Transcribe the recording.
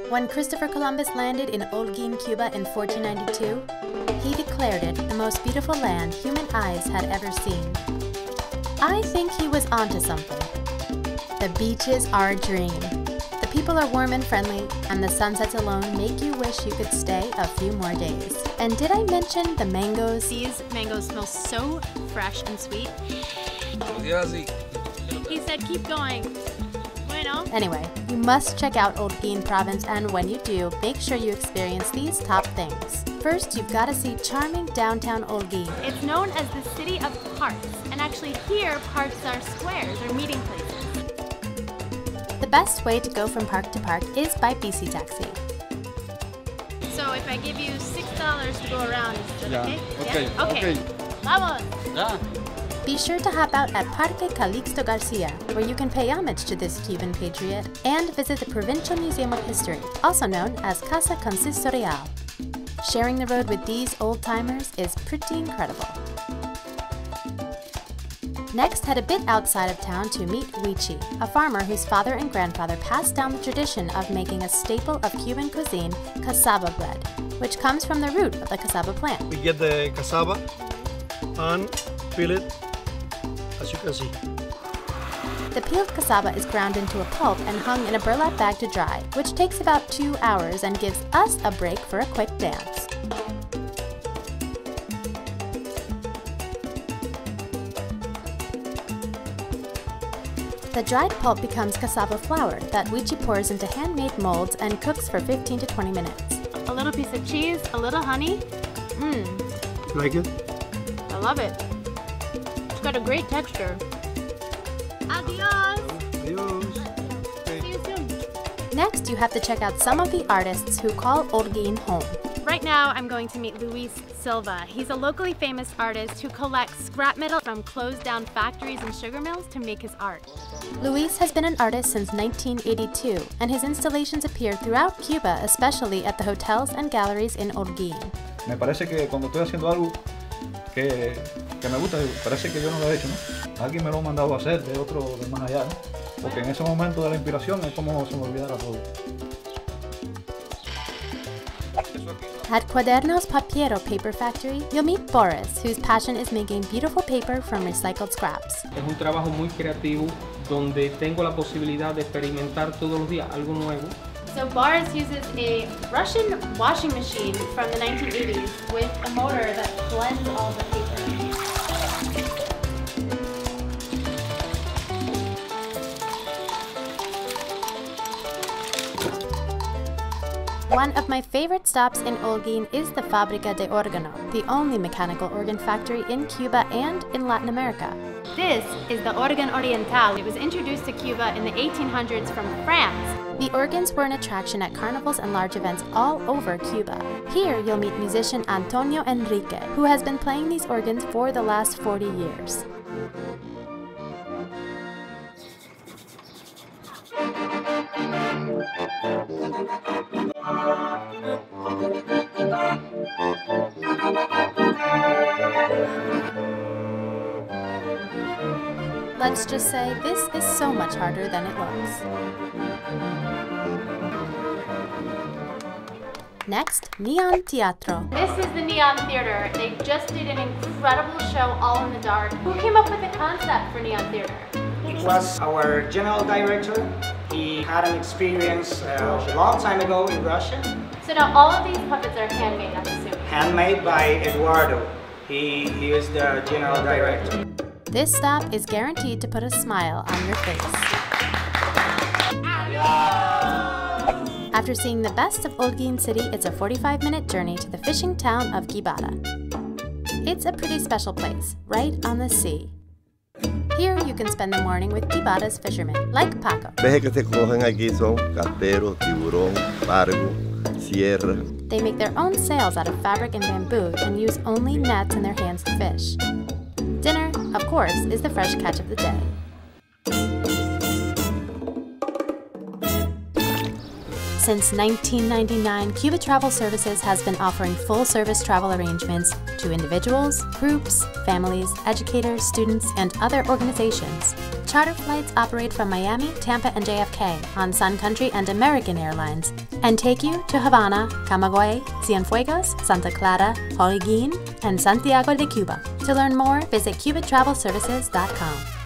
When Christopher Columbus landed in Holguin, Cuba in 1492, he declared it the most beautiful land human eyes had ever seen. I think he was onto something. The beaches are a dream. The people are warm and friendly, and the sunsets alone make you wish you could stay a few more days. And did I mention the mangoes? These mangoes smell so fresh and sweet. He said keep going. Bueno. Anyway, you must check out Holguin province, and when you do, make sure you experience these top things. First, you've got to see charming downtown Holguin. It's known as the city of parks, and actually here parks are squares or meeting places. The best way to go from park to park is by bici taxi. So if I give you $6 to go around, is that okay? Okay. Yeah? Okay. Vamos! Yeah. Be sure to hop out at Parque Calixto Garcia, where you can pay homage to this Cuban patriot, and visit the Provincial Museum of History, also known as Casa Consistorial. Sharing the road with these old-timers is pretty incredible. Next, head a bit outside of town to meet Vichi, a farmer whose father and grandfather passed down the tradition of making a staple of Cuban cuisine, cassava bread, which comes from the root of the cassava plant. We get the cassava and peel it, as you can see. The peeled cassava is ground into a pulp and hung in a burlap bag to dry, which takes about 2 hours and gives us a break for a quick dance. The dried pulp becomes cassava flour that Vichi pours into handmade molds and cooks for 15 to 20 minutes. A little piece of cheese, a little honey. Like it? I love it. It's got a great texture. Adios! Adios. See you soon. Next, you have to check out some of the artists who call Holguin home. Right now, I'm going to meet Luis Silva. He's a locally famous artist who collects scrap metal from closed down factories and sugar mills to make his art. Luis has been an artist since 1982, and his installations appear throughout Cuba, especially at the hotels and galleries in Holguin. Me parece que cuando estoy haciendo algo que me gusta, parece que yo no lo he hecho, ¿no? Alguien me lo ha mandado a hacer de otro, de más allá, ¿no? Porque en ese momento de la inspiración es como se me olvidara todo. At Cuadernos Papiero Paper Factory, you'll meet Boris, whose passion is making beautiful paper from recycled scraps. Es un trabajo muy creativo donde tengo la posibilidad de experimentar todos los días algo nuevo. So Boris uses a Russian washing machine from the 1980s with a motor that blends all the paper. One of my favorite stops in Holguin is the Fábrica de Órgano, the only mechanical organ factory in Cuba and in Latin America. This is the Organ Oriental. It was introduced to Cuba in the 1800s from France. The organs were an attraction at carnivals and large events all over Cuba. Here you'll meet musician Antonio Enrique, who has been playing these organs for the last 40 years. Let's just say this is so much harder than it looks. Next, Neon Teatro. This is the Neon Theater. They just did an incredible show all in the dark. Who came up with the concept for Neon Theater? It was our general director. He had an experience a long time ago in Russia. So now all of these puppets are handmade, I'm assuming. Handmade by Eduardo. He is the general director. This stop is guaranteed to put a smile on your face. After seeing the best of Holguin City, it's a 45-minute journey to the fishing town of Quibada. It's a pretty special place, right on the sea. Here you can spend the morning with Quibada's fishermen, like Paco. Peces que se cogen aquí son carpero, tiburón, pargo, sierra. They make their own sails out of fabric and bamboo and use only nets in their hands to fish. Dinner, of course, is the fresh catch of the day. Since 1999, Cuba Travel Services has been offering full-service travel arrangements to individuals, groups, families, educators, students, and other organizations. Charter flights operate from Miami, Tampa, and JFK on Sun Country and American Airlines and take you to Havana, Camagüey, Cienfuegos, Santa Clara, Holguin, and Santiago de Cuba. To learn more, visit cubatravelservices.com.